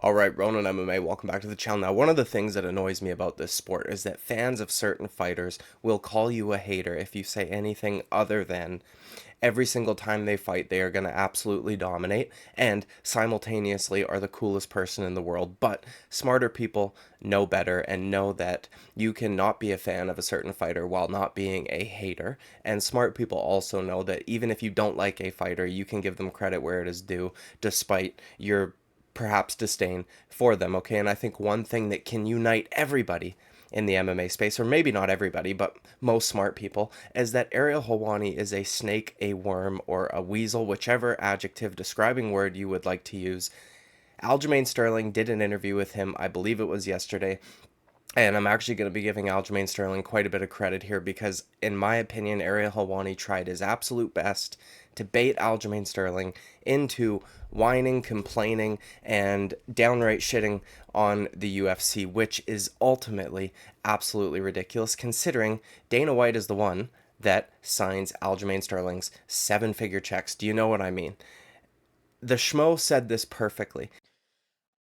All right, Ronan MMA, welcome back to the channel. Now, one of the things that annoys me about this sport is that fans of certain fighters will call you a hater if you say anything other than every single time they fight, they are going to absolutely dominate and simultaneously are the coolest person in the world. But smarter people know better and know that you cannot be a fan of a certain fighter while not being a hater. And smart people also know that even if you don't like a fighter, you can give them credit where it is due, despite your perhaps disdain for them, okay? And I think one thing that can unite everybody in the MMA space, or maybe not everybody, but most smart people, is that Ariel Helwani is a snake, a worm, or a weasel, whichever adjective describing word you would like to use. Aljamain Sterling did an interview with him, I believe it was yesterday, and I'm actually going to be giving Aljamain Sterling quite a bit of credit here because, in my opinion, Ariel Helwani tried his absolute best to bait Aljamain Sterling into whining, complaining, and downright shitting on the UFC, which is ultimately absolutely ridiculous considering Dana White is the one that signs Aljamain Sterling's seven-figure checks. Do you know what I mean? The Schmo said this perfectly.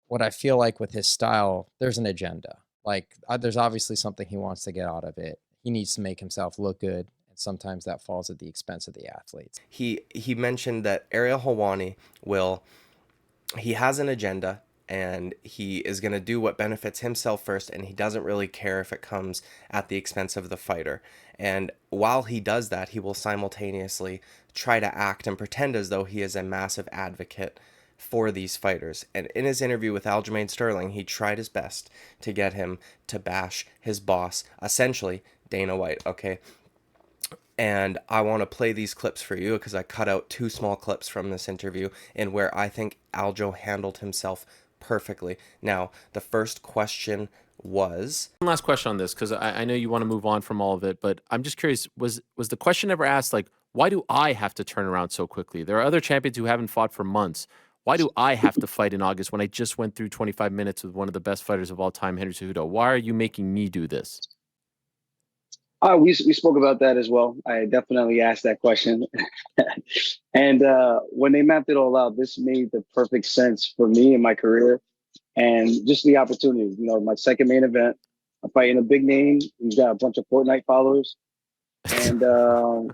What I feel like with his style, there's an agenda. Like, there's obviously something he wants to get out of it. He needs to make himself look good, and sometimes that falls at the expense of the athletes. He mentioned that Ariel Helwani will he has an agenda and he is going to do what benefits himself first, and he doesn't really care if it comes at the expense of the fighter. And while he does that, he will simultaneously try to act and pretend as though he is a massive advocate for these fighters. And in his interview with Aljamain Sterling, he tried his best to get him to bash his boss, essentially Dana White, okay? And I want to play these clips for you because I cut out two small clips from this interview in where I think Aljo handled himself perfectly. Now, the first question was, One last question on this, because I know you want to move on from all of it, but I'm just curious, was the question ever asked, like, why do I have to turn around so quickly? There are other champions who haven't fought for months. Why do I have to fight in August when I just went through 25 minutes with one of the best fighters of all time, Henry Cejudo? Why are you making me do this? We spoke about that as well. I definitely asked that question, and when they mapped it all out, this made the perfect sense for me in my career and just the opportunity. You know, my second main event, I'm fighting a big name. He's got a bunch of Fortnite followers, and I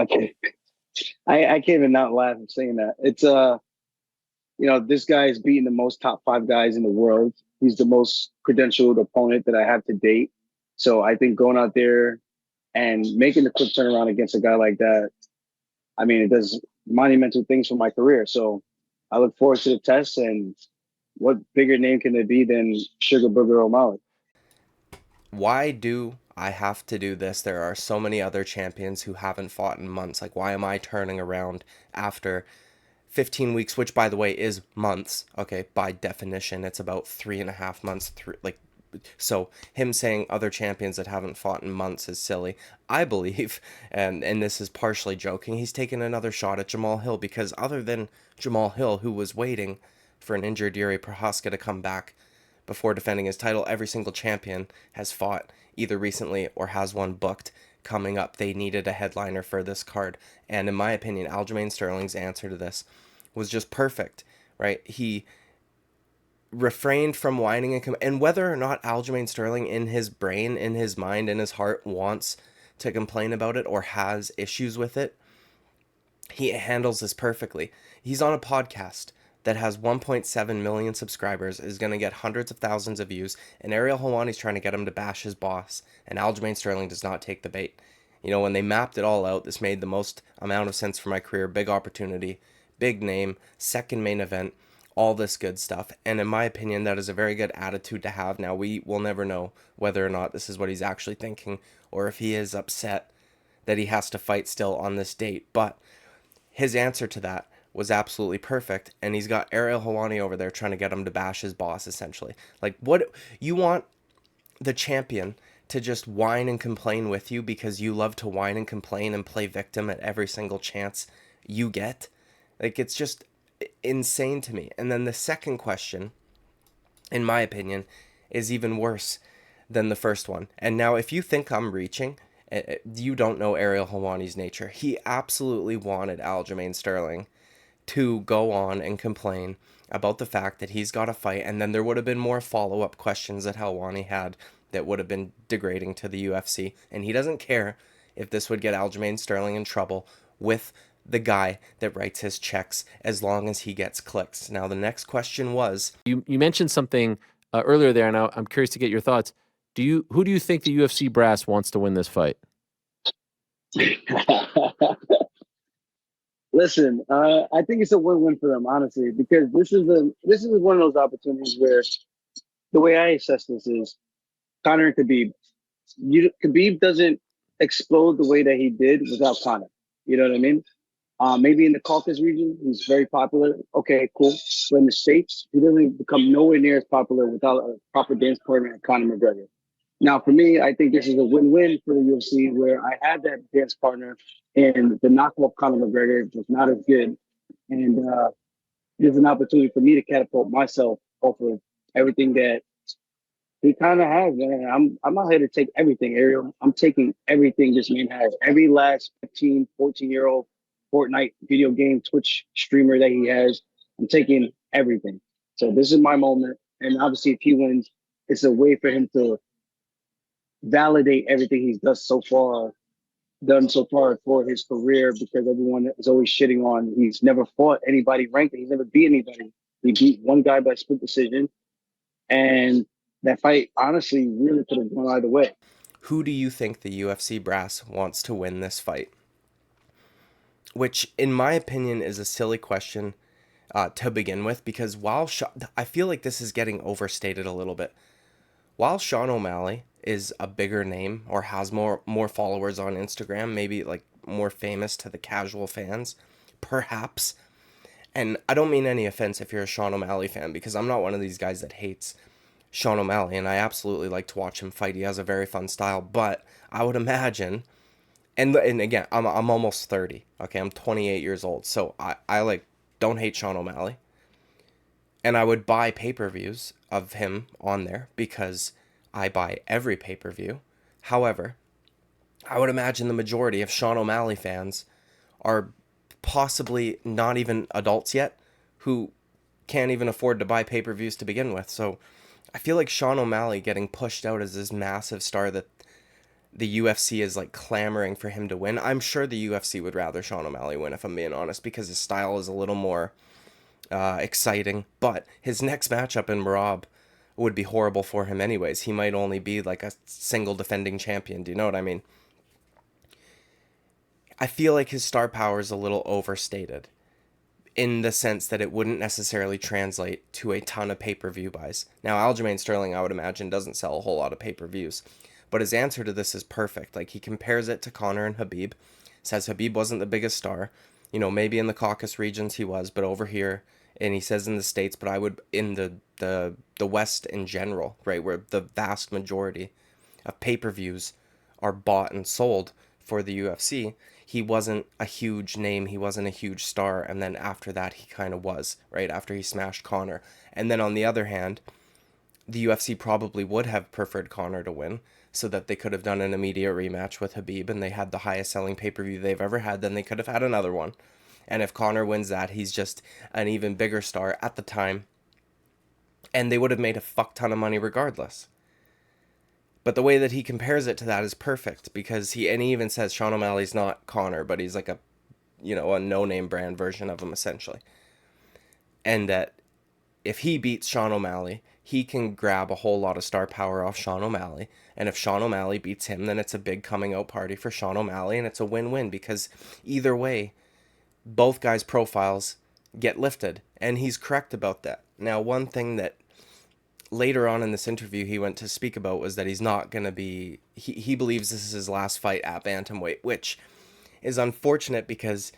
can't, I can't even not laugh at saying that. It's this guy is beating the most top five guys in the world. He's the most credentialed opponent that I have to date. So I think going out there and making the quick turnaround against a guy like that, I mean, it does monumental things for my career. So I look forward to the test. And what bigger name can there be than Sugar Booger O'Malley? why do I have to do this? There are so many other champions who haven't fought in months. Like, why am I turning around after 15 weeks, which by the way is months, okay, by definition, it's about 3.5 months, so him saying other champions that haven't fought in months is silly. I believe, and this is partially joking, he's taken another shot at Jamal Hill because other than Jamal Hill, who was waiting for an injured Yuri Prohaska to come back before defending his title, every single champion has fought either recently or has one booked coming up. They needed a headliner for this card. And in my opinion, Aljamain Sterling's answer to this was just perfect, right? He refrained from whining and whether or not Aljamain Sterling in his brain, in his mind, in his heart wants to complain about it or has issues with it, he handles this perfectly. He's on a podcast that has 1.7 million subscribers, is going to get hundreds of thousands of views, and Ariel Helwani's trying to get him to bash his boss, and Aljamain Sterling does not take the bait. You know, when they mapped it all out, this made the most amount of sense for my career. Big opportunity, big name, second main event, all this good stuff. And in my opinion, that is a very good attitude to have. Now, we will never know whether or not this is what he's actually thinking or if he is upset that he has to fight still on this date. But his answer to that was absolutely perfect, and he's got Ariel Helwani over there trying to get him to bash his boss, essentially. Like, what you want the champion to just whine and complain with you because you love to whine and complain and play victim at every single chance you get? Like, it's just insane to me. And then the second question, in my opinion, is even worse than the first one. And now, if you think I'm reaching, you don't know Ariel Helwani's nature. He absolutely wanted Aljamain Sterling to go on and complain about the fact that he's got a fight, and then there would have been more follow-up questions that Helwani had that would have been degrading to the UFC, and he doesn't care if this would get Aljamain Sterling in trouble with the guy that writes his checks as long as he gets clicks. Now, the next question was, You mentioned something earlier there, and I'm curious to get your thoughts. Who do you think the UFC brass wants to win this fight? Listen, I think it's a win-win for them, honestly, because this is one of those opportunities where the way I assess this is Conor and Khabib. Khabib doesn't explode the way that he did without Conor. You know what I mean? Maybe in the Caucasus region, he's very popular. Okay, cool. But in the States, he doesn't become nowhere near as popular without a proper dance partner like Conor McGregor. Now, for me, I think this is a win-win for the UFC where I had that dance partner and the knockoff Conor McGregor was not as good. And there's an opportunity for me to catapult myself off of everything that he kind of has, man. I'm not here to take everything, Ariel. I'm taking everything this man has. Every last 15, 14-year-old Fortnite video game Twitch streamer that he has, I'm taking everything. So this is my moment. And obviously, if he wins, it's a way for him to validate everything he's done so far for his career, because everyone is always shitting on he's never fought anybody ranked. He's never beat anybody. He beat one guy by split decision. And that fight, honestly, really could have gone either way. who do you think the UFC brass wants to win this fight? Which, in my opinion, is a silly question to begin with, because I feel like this is getting overstated a little bit. While Sean O'Malley is a bigger name or has more followers on Instagram, maybe like more famous to the casual fans, perhaps. And I don't mean any offense if you're a Sean O'Malley fan, because I'm not one of these guys that hates Sean O'Malley, and I absolutely like to watch him fight. He has a very fun style, but I would imagine, and again, I'm almost 30. Okay, I'm 28 years old, so I like don't hate Sean O'Malley, and I would buy pay-per-views of him on there because I buy every pay-per-view. However, I would imagine the majority of Sean O'Malley fans are possibly not even adults yet who can't even afford to buy pay-per-views to begin with. So I feel like Sean O'Malley getting pushed out as this massive star that the UFC is like clamoring for him to win. I'm sure the UFC would rather Sean O'Malley win, if I'm being honest, because his style is a little more exciting. But his next matchup in Marab would be horrible for him anyways. He might only be like a single defending champion. Do you know what I mean? I feel like his star power is a little overstated in the sense that it wouldn't necessarily translate to a ton of pay-per-view buys. Now, Aljamain Sterling, I would imagine, doesn't sell a whole lot of pay-per-views, but his answer to this is perfect. Like, he compares it to Conor and Khabib, says Khabib wasn't the biggest star. You know, maybe in the Caucasus regions he was, but over here, and he says in the States, but I would, in the West in general, right, where the vast majority of pay-per-views are bought and sold for the UFC, he wasn't a huge name, he wasn't a huge star, and then after that he kind of was, right, after he smashed Conor. And then on the other hand, the UFC probably would have preferred Conor to win so that they could have done an immediate rematch with Khabib, and they had the highest selling pay-per-view they've ever had, then they could have had another one. And if Conor wins that, he's just an even bigger star at the time, and they would have made a fuck ton of money regardless. But the way that he compares it to that is perfect, because he even says Sean O'Malley's not Conor, but he's like a no-name brand version of him essentially. And that if he beats Sean O'Malley, he can grab a whole lot of star power off Sean O'Malley. And if Sean O'Malley beats him, then it's a big coming out party for Sean O'Malley, and it's a win-win, because either way, both guys' profiles get lifted. And he's correct about that. Now, one thing that later on in this interview he went to speak about was that he's not going to be, he believes this is his last fight at bantamweight, which is unfortunate because,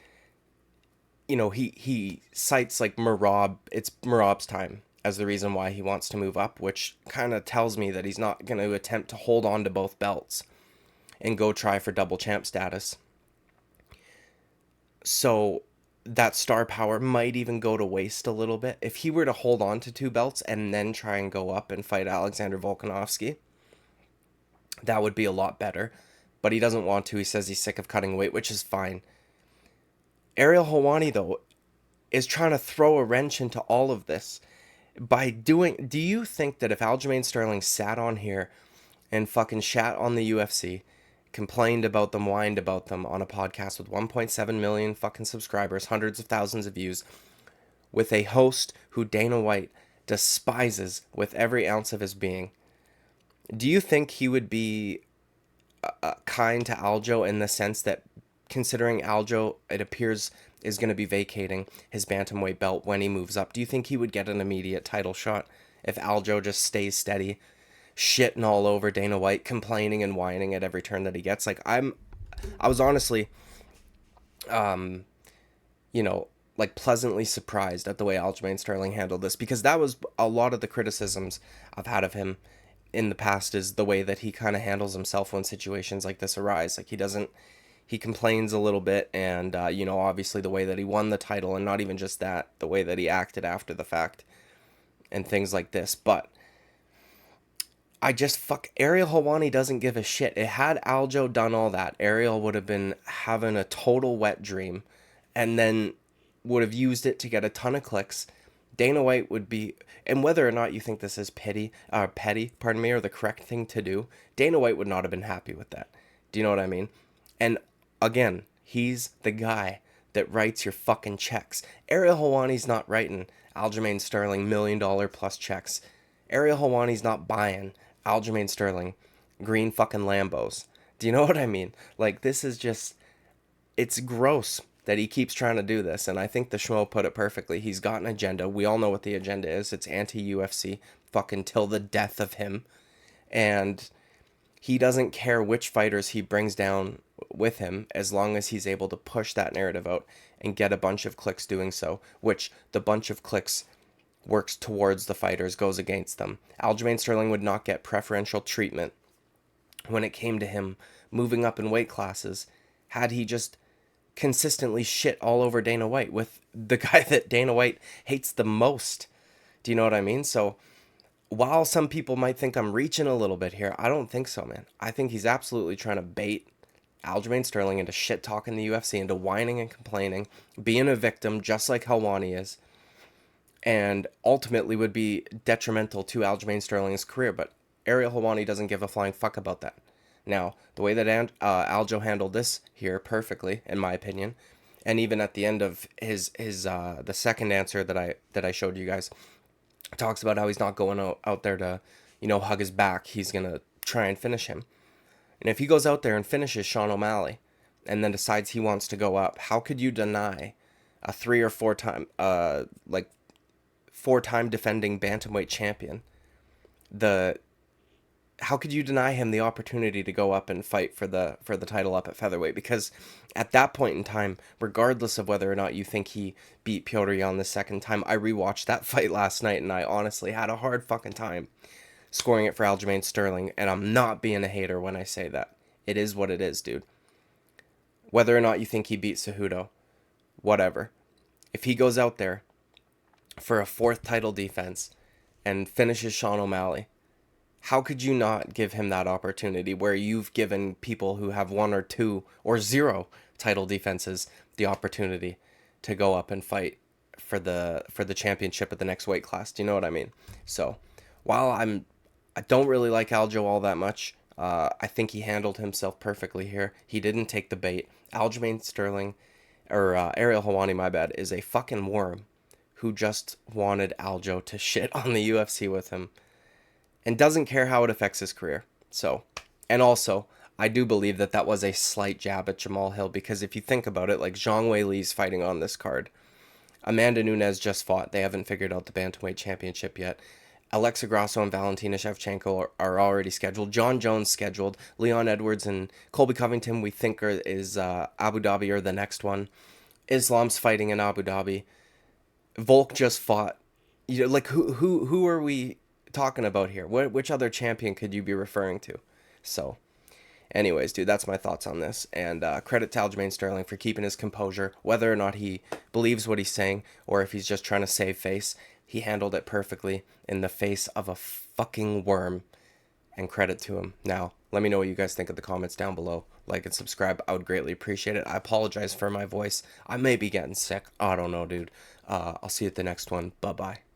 you know, he cites like it's Marab's time as the reason why he wants to move up, which kind of tells me that he's not going to attempt to hold on to both belts and go try for double champ status. So that star power might even go to waste a little bit. If he were to hold on to two belts and then try and go up and fight Alexander Volkanovski, that would be a lot better. But he doesn't want to. He says he's sick of cutting weight, which is fine. Ariel Helwani, though, is trying to throw a wrench into all of this by doing. Do you think that if Aljamain Sterling sat on here and fucking shat on the UFC, complained about them, whined about them on a podcast with 1.7 million fucking subscribers, hundreds of thousands of views, with a host who Dana White despises with every ounce of his being, do you think he would be kind to Aljo in the sense that, considering Aljo, it appears, is going to be vacating his bantamweight belt when he moves up, do you think he would get an immediate title shot if Aljo just stays steady, shitting all over Dana White, complaining and whining at every turn that he gets? Like, I was honestly, you know, like pleasantly surprised at the way Aljamain Sterling handled this, because that was a lot of the criticisms I've had of him in the past, is the way that he kind of handles himself when situations like this arise. Like, he complains a little bit, and you know, obviously the way that he won the title, and not even just that, the way that he acted after the fact and things like this. But I just Ariel Helwani doesn't give a shit. It had Aljo done all that, Ariel would have been having a total wet dream, and then would have used it to get a ton of clicks. Dana White would be, and whether or not you think this is petty, pardon me, or the correct thing to do, Dana White would not have been happy with that. Do you know what I mean? And again, he's the guy that writes your fucking checks. Ariel Helwani's not writing Aljamain Sterling $1 million plus checks. Ariel Helwani's not buying Aljamain Sterling green fucking Lambos. Do you know what I mean? Like, this is just, it's gross that he keeps trying to do this, and I think the Schmo put it perfectly. He's got an agenda. We all know what the agenda is. It's anti-UFC, fucking till the death of him. And he doesn't care which fighters he brings down with him, as long as he's able to push that narrative out and get a bunch of clicks doing so, which the bunch of clicks works towards the fighters, goes against them. Aljamain Sterling would not get preferential treatment when it came to him moving up in weight classes had he just consistently shit all over Dana White with the guy that Dana White hates the most. Do you know what I mean? So while some people might think I'm reaching a little bit here, I don't think so, man. I think he's absolutely trying to bait Aljamain Sterling into shit talking the UFC, into whining and complaining, being a victim just like Helwani is, and ultimately would be detrimental to Aljamain Sterling's career. But Ariel Helwani doesn't give a flying fuck about that. Now, the way that Aljo handled this here perfectly, in my opinion, and even at the end of his the second answer that I showed you guys, talks about how he's not going out there to, you know, hug his back. He's gonna try and finish him. And if he goes out there and finishes Sean O'Malley, and then decides he wants to go up, how could you deny a 3 or 4 time, like 4-time defending bantamweight champion how could you deny him the opportunity to go up and fight for the title up at featherweight? Because at that point in time, regardless of whether or not you think he beat Petr Yan the second time, I rewatched that fight last night, and I honestly had a hard fucking time scoring it for Aljamain Sterling, and I'm not being a hater when I say that. It is what it is, dude. Whether or not you think he beat Cejudo, whatever. If he goes out there for a 4th title defense and finishes Sean O'Malley, how could you not give him that opportunity, where you've given people who have 1 or 2 or 0 title defenses the opportunity to go up and fight for the championship at the next weight class? Do you know what I mean? So while I don't really like Aljo all that much, I think he handled himself perfectly here. He didn't take the bait. Aljamain Sterling, or Ariel Helwani, my bad, is a fucking worm who just wanted Aljo to shit on the UFC with him, and doesn't care how it affects his career. So, and also, I do believe that was a slight jab at Jamal Hill, because if you think about it, like, Zhang Weili's fighting on this card. Amanda Nunes just fought. They haven't figured out the bantamweight championship yet. Alexa Grasso and Valentina Shevchenko are already scheduled. John Jones scheduled. Leon Edwards and Colby Covington, we think, is Abu Dhabi or the next one. Islam's fighting in Abu Dhabi. Volk just fought. You know, like, who are we talking about here? Which other champion could you be referring to? So, anyways, dude, that's my thoughts on this. And credit to Aljamain Sterling for keeping his composure, whether or not he believes what he's saying, or if he's just trying to save face. He handled it perfectly in the face of a fucking worm, and credit to him. Now, let me know what you guys think in the comments down below. like and subscribe. I would greatly appreciate it. I apologize for my voice. I may be getting sick. I don't know, dude. I'll see you at the next one. Bye bye.